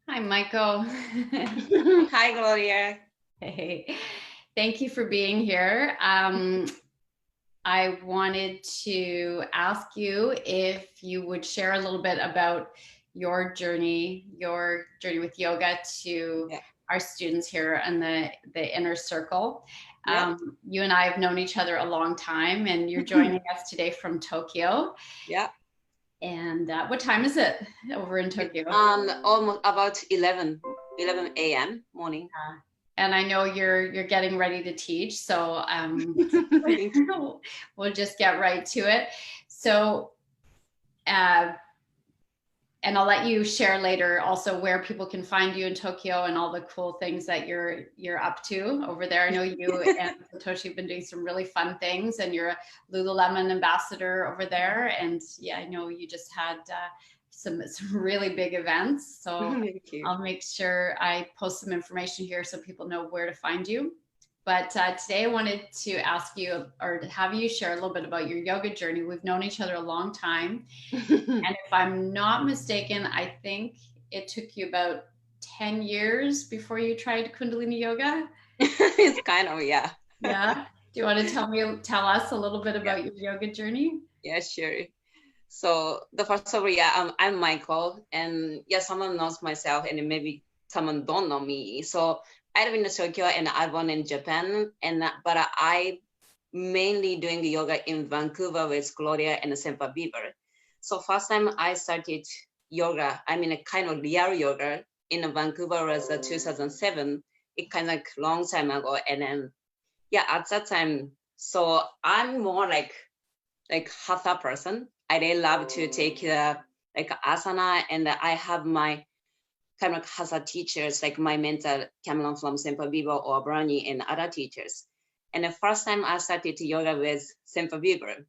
Hi, Maiko. Hi, Gloria. Hey, thank you for being here. I wanted to ask you if you would share a little bit about your journey with yoga to Yeah. our students here in the inner circle. Yeah. You and I have known each other a long time, and you're joining us today from Tokyo. Yeah. And what time is it over in It's Tokyo? almost about 11 a.m. morning. And I know you're getting ready to teach, so we'll just get right to it. So, and I'll let you share later also where people can find you in Tokyo and all the cool things that you're up to over there. I know you and Satoshi have been doing some really fun things, and you're a Lululemon ambassador over there. And yeah, I know you just had some really big events. So I'll make sure I post some information here so people know where to find you. But today I wanted to ask you or have you share a little bit about your yoga journey. We've known each other a long time. And if I'm not mistaken, I think it took you about 10 years before you tried Kundalini Yoga. It's kind of, yeah. Yeah. Do you want to tell us a little bit about your yoga journey? Yeah, sure. So the first of all, yeah, I'm Maiko, and yeah, someone knows myself, and maybe someone don't know me. So I live in Tokyo, and I born in Japan, but I mainly doing yoga in Vancouver with Gloria and Senpa Beaver. So first time I started yoga, I mean a kind of real yoga in Vancouver was 2007. It kind of like long time ago, and then yeah, at that time, so I'm more like hatha person. I really love to take like asana, and I have my kind of hatha teachers, like my mentor Cameron from Senpa Viva or Brani and other teachers. And the first time I started yoga with Senpa Viva,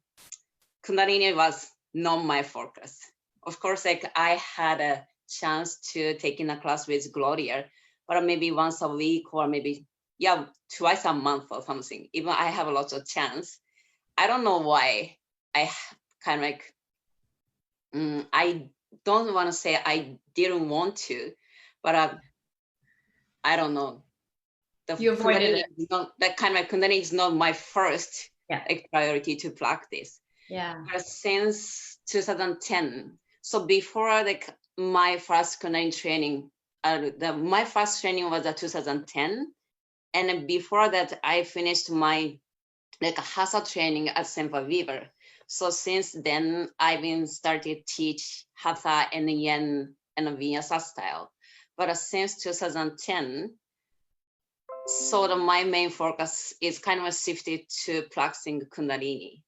Kundalini was not my focus. Of course, like I had a chance to take in a class with Gloria, but maybe once a week or maybe twice a month or something. Even I have a lot of chance. I don't know why. I kind of like I don't want to say I didn't want to, but I don't know. You avoided it. That kind of like Kundalini is not my first like priority to practice. Yeah. But since 2010, so before like my first Kundalini training, my first training was 2010, and before that I finished my like hatha training at Senpa Weaver. So since then, I've been started teach hatha and yen and vinyasa style. But since 2010, so my main focus is kind of shifted to practicing Kundalini,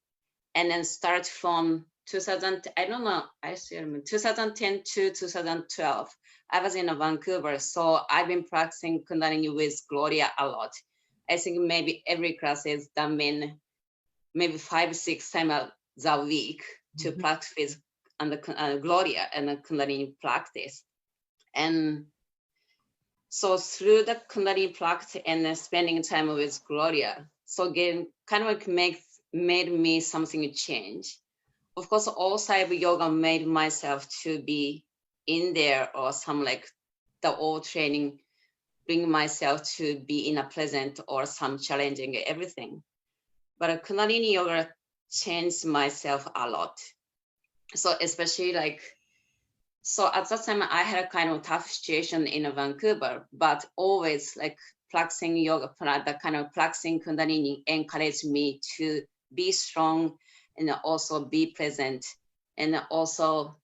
and then start from 2000. I don't know. I still remember 2010 to 2012. I was in Vancouver, so I've been practicing Kundalini with Gloria a lot. I think maybe every class is done in maybe 5-6 times a week to practice on the Gloria and the Kundalini practice. And so through the Kundalini practice and spending time with Gloria, so again, kind of like made me something change. Of course, all side yoga made myself to be in there or some like the old training, bring myself to be in a present or some challenging everything. But Kundalini Yoga changed myself a lot. So especially like, so at that time I had a kind of tough situation in Vancouver, but always like practicing yoga, the kind of practicing Kundalini encouraged me to be strong and also be present. And also,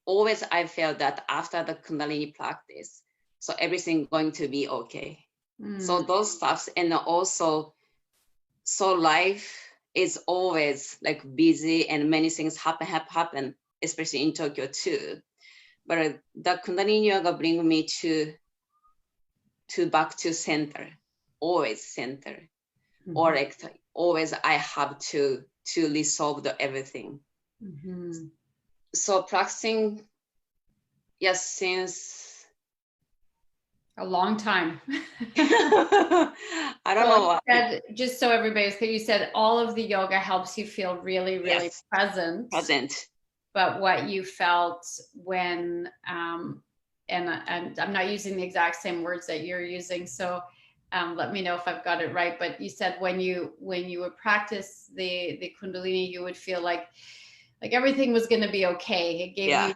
always I felt that after the Kundalini practice, so everything going to be okay. So those stuffs, and also, so life is always like busy and many things happen, especially in Tokyo too. But the Kundalini Yoga bring me to back to center, always center, or like always I have to resolve everything. So practicing, yes, since a long time. I don't know why. Just so everybody's clear, you said all of the yoga helps you feel really, really present. but what you felt when, and I'm not using the exact same words that you're using, so let me know if I've got it right. But you said when you would practice the Kundalini, you would feel like everything was going to be okay. It gave you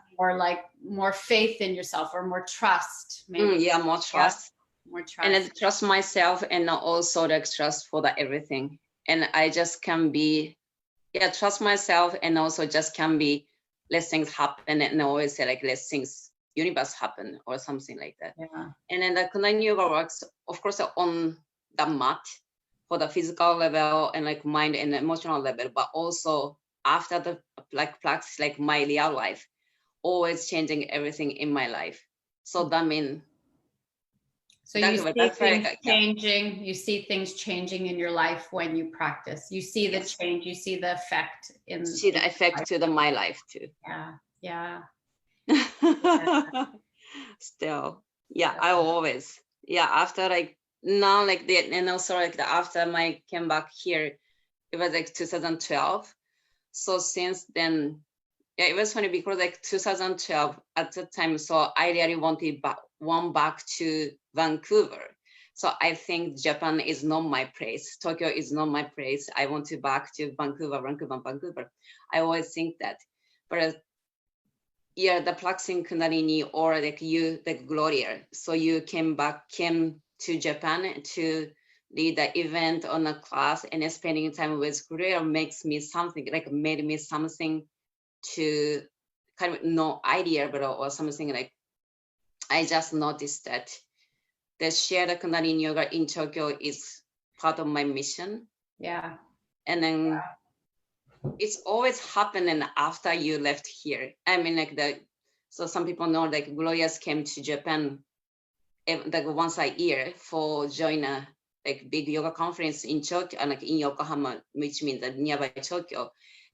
more faith in yourself, or more trust, maybe. More trust. More trust. And I trust myself, and also like trust for the everything. And I just can be, trust myself, and also just can be, let things happen. And I always say like, let things, universe happen, or something like that. Yeah. And then the Kundalini Yoga works, of course, on the mat for the physical level and like mind and emotional level, but also after the like practice, like my real life, always changing everything in my life. So that means. So you see things changing. You see things changing in your life when you practice. You see the change. You see the effect in. See the effect to my life too. Yeah. Still, I always, after like now, like and also like after I came back here, it was like 2012. So since then, it was funny because like 2012 at the time, so I really wanted back to Vancouver. So I think Japan is not my place. Tokyo is not my place. I want to back to Vancouver. I always think that, but the practicing Kundalini, or like you, like Gloria. So you came to Japan to lead the event on a class, and spending time with Gloria made me something to kind of no idea, but or something like, I just noticed that the shared Kundalini Yoga in Tokyo is part of my mission. Yeah. And then it's always happening after you left here. I mean, like so some people know like Gloria's came to Japan like once a year for join a like big yoga conference in Tokyo, and like in Yokohama, which means that nearby Tokyo.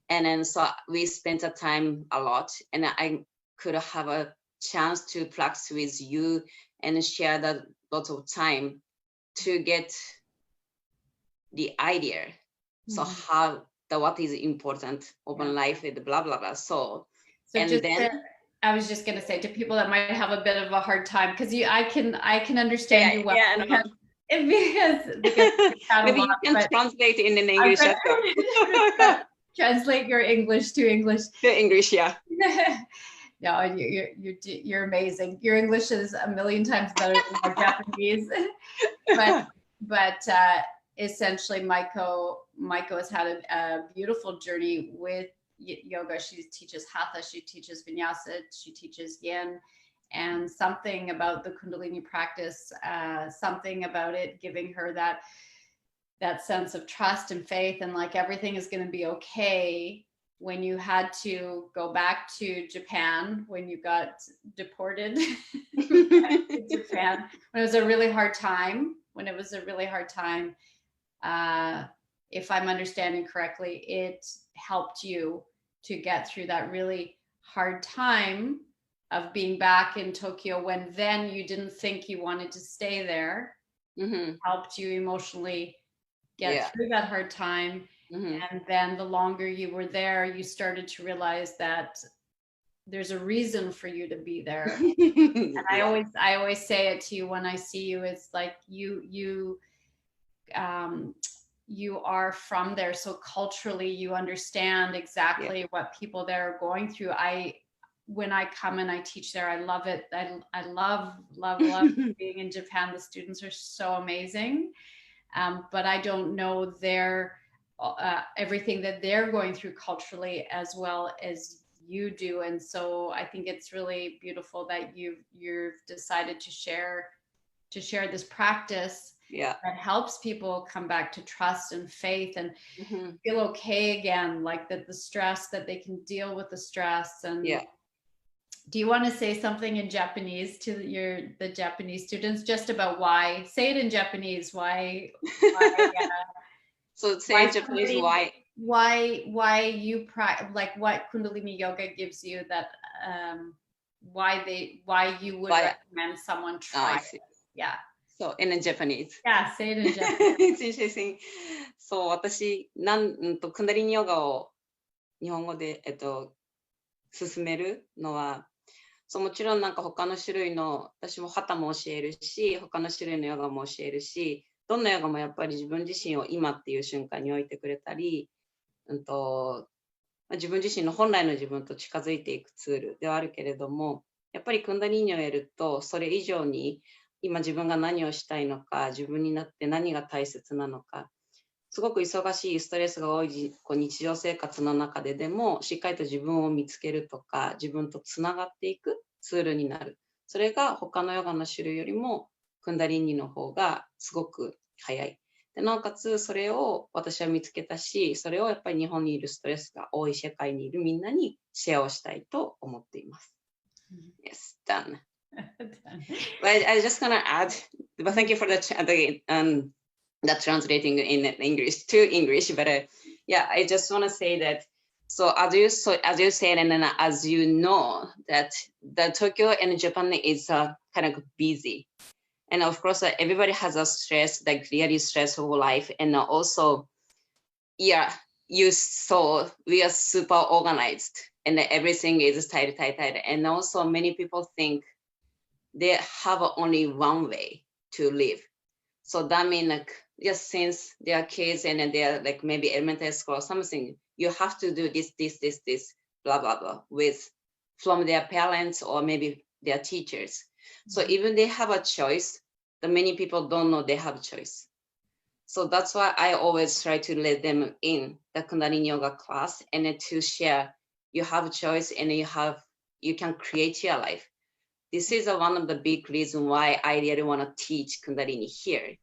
And then so we spent a time a lot, and I could have a chance to practice with you and share that lot of time to get the idea. So how what is important of life with blah blah blah. So and then I was just gonna say to people that might have a bit of a hard time, because I can understand you well. Because maybe you can translate in English. Translate your English to English. No, you're amazing. Your English is a million times better than my Japanese. But essentially, Maiko has had a beautiful journey with yoga. She teaches hatha, she teaches vinyasa, she teaches yin, and something about the Kundalini practice, something about it giving her that sense of trust and faith, and like everything is going to be okay. When you had to go back to Japan, when you got deported to Japan, when it was a really hard time, if I'm understanding correctly, it helped you to get through that really hard time of being back in Tokyo, when then you didn't think you wanted to stay there. Helped you emotionally get through that hard time. And then the longer you were there, you started to realize that there's a reason for you to be there. And I always say it to you when I see you. It's like you are from there, so culturally you understand exactly what people there are going through. When I come and I teach there, I love it. I love being in Japan. The students are so amazing, but I don't know their everything that they're going through culturally as well as you do. And so I think it's really beautiful that you've decided to share this practice that helps people come back to trust and faith and feel okay again, like that the stress, that they can deal with the stress. And do you want to say something in Japanese to the Japanese students just about why? Say it in Japanese. Why so say in Japanese why you like what Kundalini Yoga gives you, that why you would recommend someone try it. So in Japanese. Say it in Japanese. It's interesting. そう、私、クンダリニヨガを日本語で、進めるのは、そうもちろんなんか他の種類の、私もハタも教えるし、他の種類のヨガも教えるし、どんなヨガもやっぱり自分自身を今っていう瞬間に置いてくれたり、自分自身の本来の自分と近づいていくツールではあるけれども、やっぱりクンダリーニをやると、それ以上に今自分が何をしたいのか、自分になって何が大切なのか、すごく忙しいストレスが多い日常生活の中ででも、しっかりと自分を見つけるとか、自分とつながっていくツールになる。それが他のヨガの種類よりも、クンダリーニの方がすごく早い。でなおかつ、それを私は見つけたし、それをやっぱり日本にいるストレスが多い世界にいるみんなにシェアをしたいと思っています。Yes, done. But I just gonna add, but thank you for that translating in English to English. But yeah, I just want to say that. So as you said, and then as you know, that the Tokyo and Japan is kind of busy, and of course everybody has a stress, like really stressful life, and also, yeah, you saw we are super organized, and everything is tight, and also many people think they have only one way to live. So that means like just since they are kids and then they are like maybe elementary school or something, you have to do this, blah, blah, blah, from their parents or maybe their teachers. So even they have a choice, the many people don't know they have a choice. So that's why I always try to let them in the Kundalini Yoga class and then to share, you have a choice and you can create your life. This is one of the big reasons why I really want to teach Kundalini here.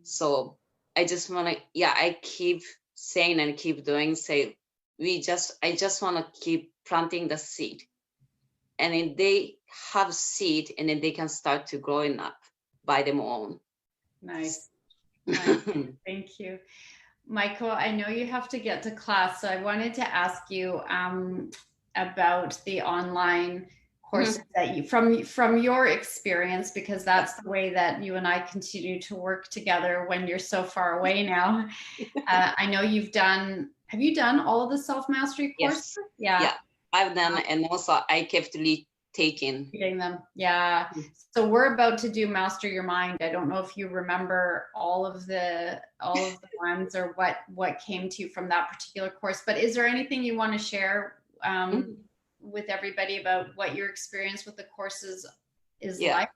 So I just want to, I keep saying and keep doing, I just want to keep planting the seed. And then they have seed and then they can start to growing up by their own. Nice. Thank you. Maiko, I know you have to get to class, so I wanted to ask you about the online courses that you from your experience, because that's the way that you and I continue to work together when you're so far away now. I know have you done all of the self-mastery courses? Yes. Yeah, I've done, and also I kept taking them. Yeah. So we're about to do Master Your Mind. I don't know if you remember all of the ones or what came to you from that particular course, but is there anything you want to share with everybody about what your experience with the courses is like,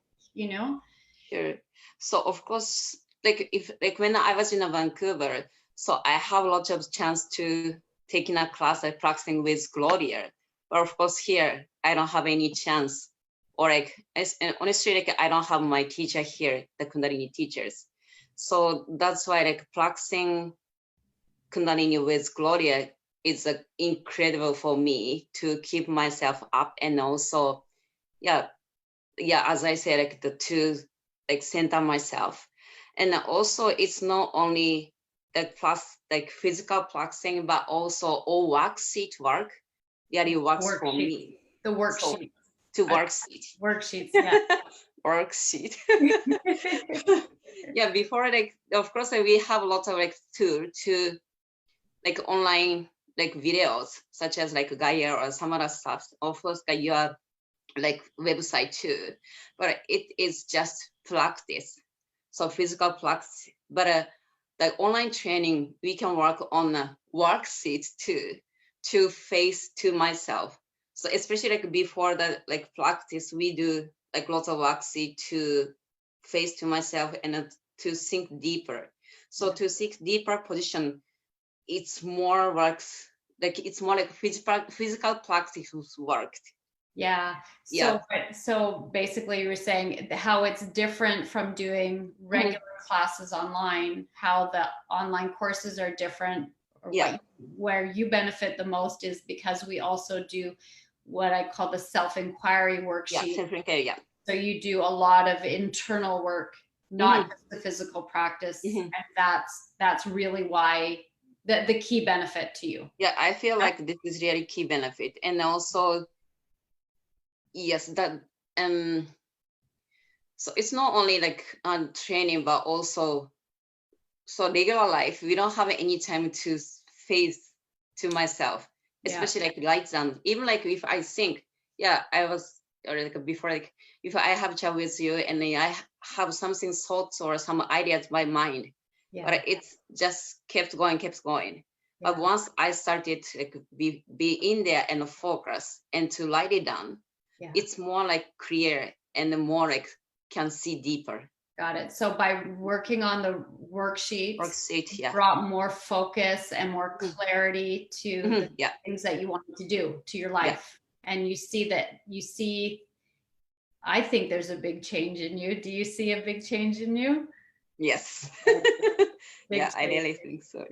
Sure. So of course, like when I was in Vancouver, so I have lots of chance to taking a class like practicing with Gloria. But of course here, I don't have any chance, or honestly, I don't have my teacher here, the Kundalini teachers. So that's why practicing Kundalini with Gloria is incredible for me to keep myself up, and also, as I said, to center myself. And also it's not only physical practicing, but also all worksheet work really works for me. The worksheet. So, worksheet. Worksheets, yeah. Worksheet. Yeah, before of course we have lots of tools to online videos such as Gaia or some other stuff. Of course your website too, but it is just practice. So physical practice, but the online training, we can work on a worksheet too, to face to myself. So especially before the practice, we do lots of worksheet to face to myself and to sink deeper. So to sink deeper position, it's more works, it's more physical practice worked. Yeah. So basically you were saying how it's different from doing regular classes online, how the online courses are different, or where you benefit the most is because we also do what I call the self-inquiry worksheet. Self-inquiry, So you do a lot of internal work, not just the physical practice. And that's really why the key benefit to you. Yeah, I feel like this is really key benefit. And also, yes, that so it's not only training, but also so regular life, we don't have any time to face to myself. especially like lights down. Even like if I think, I was, or like before, like if I have chat with you and then I have something thoughts or some ideas in my mind, but it's just kept going. But once I started like be in there and focus and to write it down, it's more like clear and more like can see deeper. Got it. So by working on the worksheet, brought more focus and more clarity to the things that you wanted to do to your life. And you see, I think there's a big change in you. Do you see a big change in you? Yes. I really think so.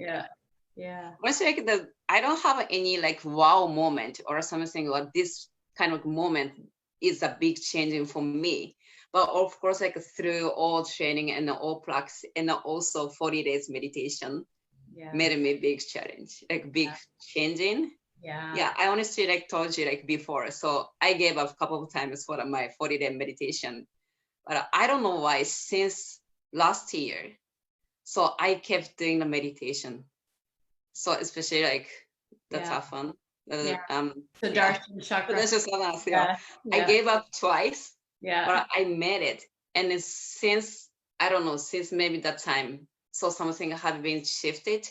Yeah. Once like I don't have any like wow moment or something, or this kind of moment is a big changing for me. But of course, like through all training and all practice and also 40 days meditation made me big challenge, like big changing. I honestly like told you like before. So I gave up a couple of times for my 40-day meditation, but I don't know why since last year. So I kept doing the meditation. So especially like the tough one. The Darshan chakra. That's just I gave up twice. But I made it. And since, I don't know, since maybe that time, so something had been shifted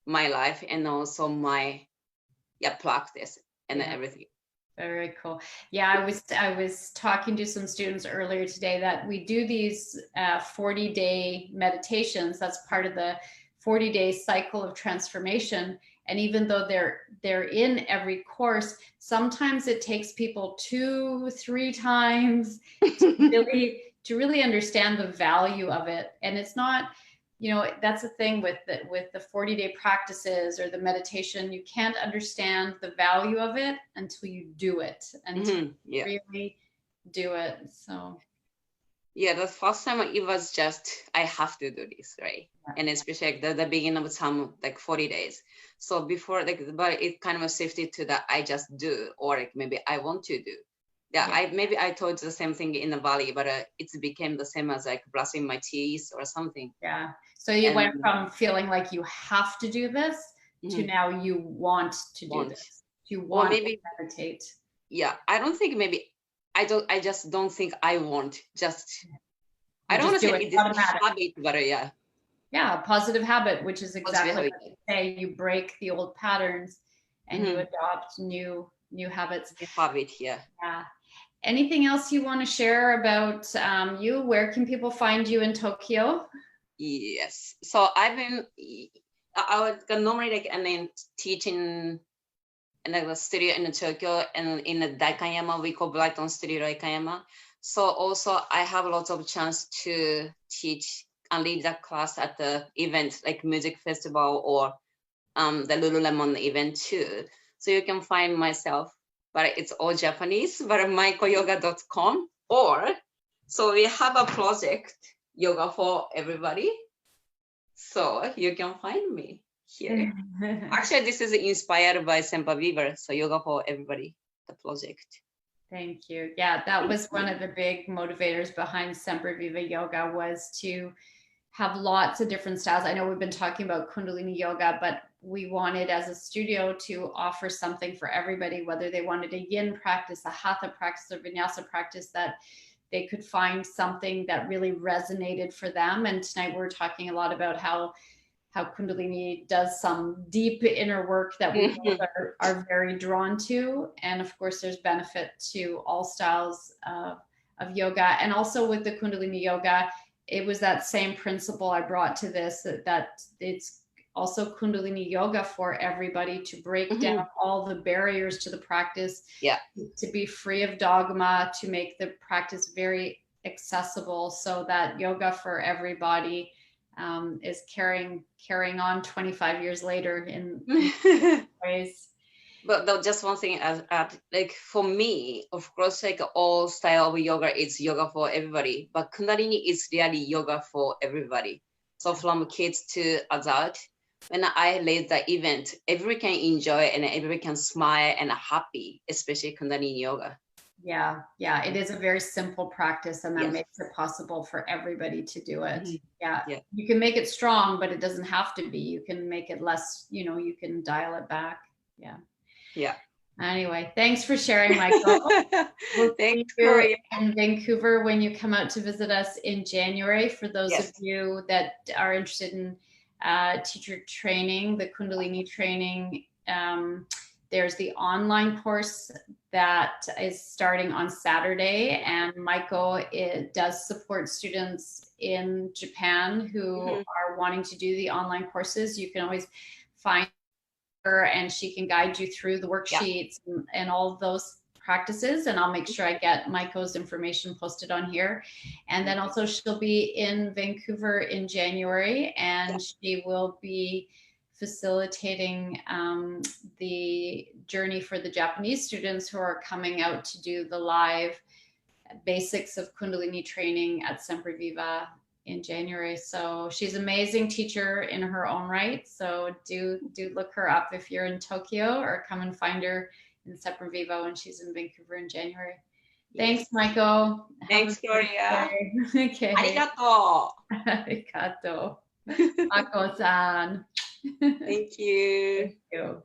my life and also my practice and everything. Very cool. I was talking to some students earlier today that we do these 40-day meditations. That's part of the 40-day cycle of transformation. And even though they're in every course, sometimes it takes people 2-3 times to really understand the value of it. And it's not, that's the thing with the 40-day practices or the meditation. You can't understand the value of it until you do it, until you really do it. So. The first time it was just, I have to do this, right? And especially like the beginning of some like 40 days. So before but it kind of shifted to that I just do, or like maybe I want to do. I told the same thing in the valley, but it became the same as like brushing my teeth or something. So you went from feeling like you have to do this to now you want to do this. You want to meditate. I don't think maybe I just don't think I want. I don't want to say it's a habit, but a positive habit, which is exactly what you say. You break the old patterns and you adopt new habits. Anything else you want to share about you? Where can people find you in Tokyo? Yes. So I would normally like and then teaching in the studio in Tokyo, and in the Daikanyama, we call Brighton Studio Daikanyama. So also I have lots of chance to teach and lead that class at the event like music festival or the Lululemon event too. So you can find myself, but it's all Japanese, but maikoyoga.com, or so we have a project, Yoga for Everybody. So you can find me here. Actually, this is inspired by Sempa Weaver, so Yoga for Everybody, the project. Thank you. That was one of the big motivators behind Semper Viva Yoga, was to have lots of different styles. I know we've been talking about Kundalini Yoga, but we wanted as a studio to offer something for everybody, whether they wanted a yin practice, a hatha practice, or vinyasa practice, that they could find something that really resonated for them. And tonight we're talking a lot about how Kundalini does some deep inner work that we both are very drawn to. And of course, there's benefit to all styles of yoga. And also with the Kundalini Yoga, it was that same principle I brought to this, that it's also Kundalini Yoga for everybody, to break down all the barriers to the practice, to be free of dogma, to make the practice very accessible, so that yoga for everybody is carrying on 25 years later in ways. But just one thing, like for me, of course, like all style of yoga is yoga for everybody, but Kundalini is really yoga for everybody. So from kids to adult, when I lead the event, everyone can enjoy and everyone can smile and happy, especially Kundalini Yoga. Yeah, it is a very simple practice, and that makes it possible for everybody to do it. You can make it strong, but it doesn't have to be. You can make it less, you can dial it back. Yeah. Anyway, thanks for sharing, Michael. We'll see you in Vancouver when you come out to visit us in January. For those of you that are interested in teacher training, the Kundalini training, there's the online course that is starting on Saturday, and Maiko does support students in Japan who are wanting to do the online courses. You can always find her and she can guide you through the worksheets and all of those practices, and I'll make sure I get Maiko's information posted on here. And then also she'll be in Vancouver in January, and she will be facilitating the journey for the Japanese students who are coming out to do the live basics of Kundalini training at Semperviva in January. So she's an amazing teacher in her own right. So do look her up if you're in Tokyo, or come and find her in Semperviva when she's in Vancouver in January. Thanks, Maiko. Thanks, Gloria. Okay. Arigato. Arigato. Mako-san. Thank you. Thank you.